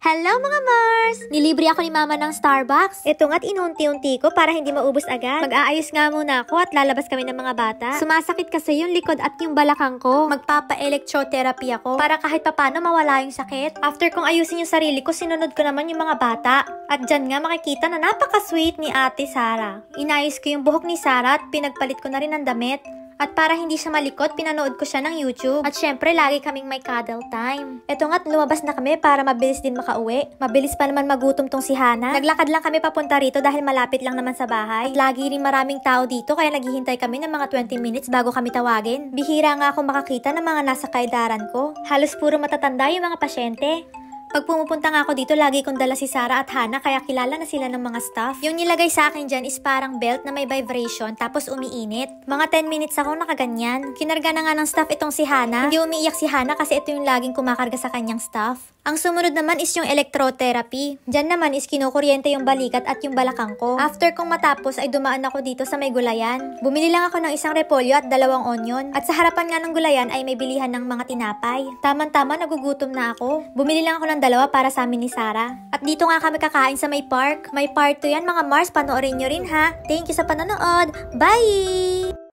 Hello mga Mars! Nilibre ako ni Mama ng Starbucks. Ito nga't inunti-unti ko para hindi maubos agad. Mag-aayos nga muna ako at lalabas kami ng mga bata. Sumasakit kasi yung likod at yung balakang ko. Magpapa-electrotherapy ako para kahit papano mawala yung sakit. After kong ayusin yung sarili ko, sinunod ko naman yung mga bata. At dyan nga makikita na napaka-sweet ni Ate Sarah. Inayos ko yung buhok ni Sarah at pinagpalit ko na rin ang damit. At para hindi siya malikot, pinanood ko siya ng YouTube. At syempre, lagi kaming may cuddle time. Eto nga't lumabas na kami para mabilis din makauwi. Mabilis pa naman magutom tong si Hana. Naglakad lang kami papunta rito dahil malapit lang naman sa bahay. At lagi rin maraming tao dito kaya naghihintay kami ng mga 20 minutes bago kami tawagin. Bihira nga ako makakita ng mga nasa kaedaran ko. Halos puro matatanda yung mga pasyente. Pag pumupunta nga ako dito, lagi kong dala si Sarah at Hana kaya kilala na sila ng mga staff. Yung nilagay sa akin dyan is parang belt na may vibration tapos umiinit. Mga 10 minutes ako nakaganyan. Kinarga na nga ng staff itong si Hana. Hindi umiiyak si Hana kasi ito yung laging kumakarga sa kanyang staff. Ang sumunod naman is yung electrotherapy. Dyan naman is kinukuryente yung balikat at yung balakang ko. After kong matapos ay dumaan ako dito sa may gulayan. Bumili lang ako ng isang repolyo at 2 onion. At sa harapan nga ng gulayan ay may bilihan ng mga tinapay. Taman-tama nagugutom na ako. Bumili lang ako ng 2 para sa amin ni Sarah. At dito nga kami kakain sa may park. May part 2 yan mga Mars, panoorin nyo rin ha. Thank you sa panonood. Bye!